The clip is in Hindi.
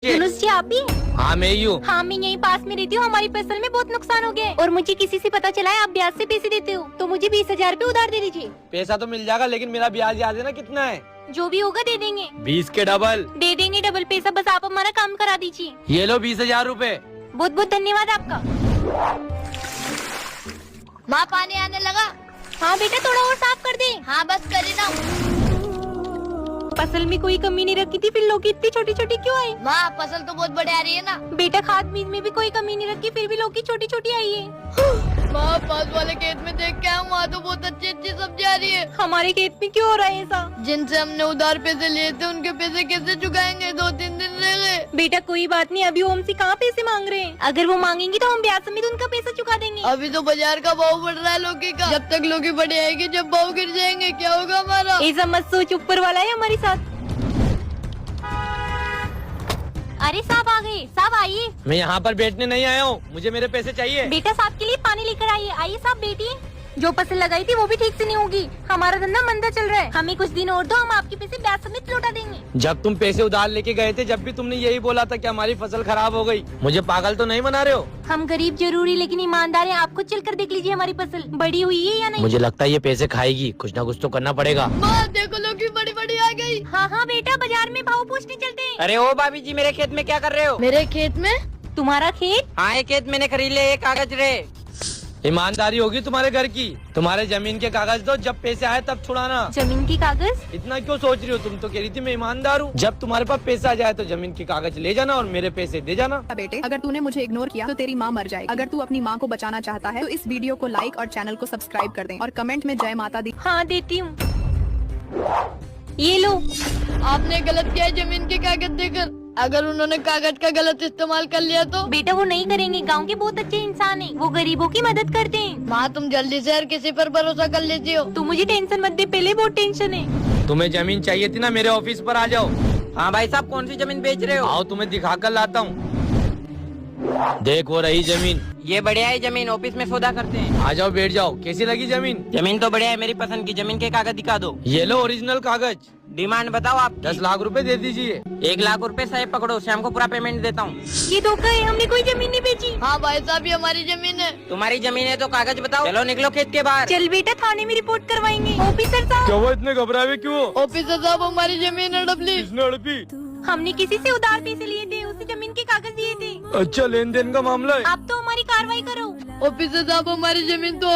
जुनूस जी आप ही? हाँ मैं ही हूँ। हाँ मैं यहीं पास में रहती हूँ। हमारी फसल में बहुत नुकसान हो गया है और मुझे किसी से पता चला है आप ब्याज से पैसे देते हो, तो मुझे 20,000 रूपए उधार दे दीजिए। पैसा तो मिल जाएगा लेकिन मेरा ब्याज याद है ना कितना है? जो भी होगा दे देंगे। 20 के डबल। दे देंगे डबल पैसा, बस आप हमारा काम करा दीजिए। ये लो 20,000 रूपए। बहुत बहुत धन्यवाद आपका। माँ पानी आने लगा। हाँ बेटा थोड़ा और साफ कर दे। हाँ बस करी ना। फसल में कोई कमी नहीं रखी थी, फिर लौकी इतनी छोटी छोटी क्यों आई? माँ फसल तो बहुत बढ़िया आ रही है ना। बेटा खाद बीज में भी कोई कमी नहीं रखी, फिर भी लौकी छोटी छोटी आई है। माँ पास वाले खेत में देख के आऊँ, वहाँ तो बहुत अच्छी अच्छी सब्जी आ रही है। हमारे खेत में क्यों हो रहा है ऐसा? जिनसे हमने उधार पैसे लिए थे उनके पैसे कैसे चुकाएंगे? 2-3 दिन रह गए। बेटा कोई बात नहीं, अभी ओम से कहाँ पैसे मांग रहे हैं? अगर वो मांगेंगी तो हम ब्याज समेत उनका पैसा चुका देंगे। अभी तो बाजार का भाव बढ़ रहा है लौकी का। जब तक लौकी बढ़ आएगी, जब भाव गिर जाएंगे क्या होगा हमारा? ऐसा मत सोच, ऊपर वाला है हमारे साथ। अरे साहब आ गए। साहब आइए। मैं यहाँ पर बैठने नहीं आया हूँ, मुझे मेरे पैसे चाहिए। बेटा साहब के लिए पानी लेकर आइए। आइए साहब बैठिए। जो फसल लगाई थी वो भी ठीक से नहीं होगी। हमारा धंधा मंदा चल रहा है, हमें कुछ दिन और दो, हम आपके पैसे ब्याज समेत लौटा देंगे। जब तुम पैसे उधार लेके गए थे जब भी तुमने यही बोला था कि हमारी फसल खराब हो गई। मुझे पागल तो नहीं बना रहे हो? हम गरीब जरूरी लेकिन ईमानदार हैं। आप खुद चल कर देख लीजिए हमारी फसल बड़ी हुई है या नहीं। मुझे लगता है ये पैसे खाएगी, कुछ ना कुछ तो करना पड़ेगा। माँ देखो लौकी बड़ी बड़ी आ गई। हाँ हाँ बेटा बाजार में भाव पूछने चलते हैं। अरे ओ भाभी जी, मेरे खेत में क्या कर रहे हो? मेरे खेत में? तुम्हारा खेत? हाँ ये खेत मैंने खरीद लिया, ये कागज रे। ईमानदारी होगी तुम्हारे घर की। तुम्हारे जमीन के कागज दो, जब पैसे आए तब छुड़ाना। जमीन की कागज? इतना क्यों सोच रही हो? तुम तो कह रही थी मैं ईमानदार हूँ। जब तुम्हारे पास पैसा आ जाए तो जमीन के कागज ले जाना और मेरे पैसे दे जाना। बेटे अगर तूने मुझे इग्नोर किया तो तेरी माँ मर जाएगी। अगर तू अपनी माँ को बचाना चाहता है तो इस वीडियो को लाइक और चैनल को सब्सक्राइब कर दें और कमेंट में जय माता दी। हाँ देती हूँ। ये लो। आपने गलत किया है जमीन के कागज देकर। अगर उन्होंने कागज का गलत इस्तेमाल कर लिया तो? बेटा वो नहीं करेंगे, गांव के बहुत अच्छे इंसान हैं, वो गरीबों की मदद करते हैं। माँ तुम जल्दी से हर किसी पर भरोसा कर लेती हो। तू मुझे टेंशन मत दे, पहले बहुत टेंशन है। तुम्हें जमीन चाहिए थी ना, मेरे ऑफिस पर आ जाओ। हाँ भाई साहब, कौन सी जमीन बेच रहे हो? आओ तुम्हें दिखा कर लाता हूँ। देख वो रही जमीन। ये बढ़िया है जमीन, ऑफिस में सौदा करते हैं। आ जाओ बैठ जाओ। कैसी लगी जमीन? जमीन तो बढ़िया है, मेरी पसंद की। जमीन के कागज दिखा दो। ये लो ओरिजिनल कागज। डिमांड बताओ आप। 10 लाख रुपए दे दीजिए। 1 लाख रुपए साहब पकड़ो, शाम को पूरा पेमेंट देता हूँ। ये धोखा है, हमने कोई जमीन नहीं बेची। हाँ भाई साहब ये हमारी जमीन है। तुम्हारी जमीन है तो कागज बताओ। चलो निकलो खेत के बाहर। चल बेटा थाने में रिपोर्ट करवाएंगे। ऑफिसर साहब क्या वो इतने घबराए हुए क्यों? ऑफिसर साहब हमारी जमीन हड़प ली। किसने हड़पी? हमने किसी से उधार पैसे लिए थे, उसे जमीन के कागज दिए थे। अच्छा लेन देन का मामला है। आप तो हमारी कार्रवाई करो। ऑफिसर साहब हमारी जमीन तो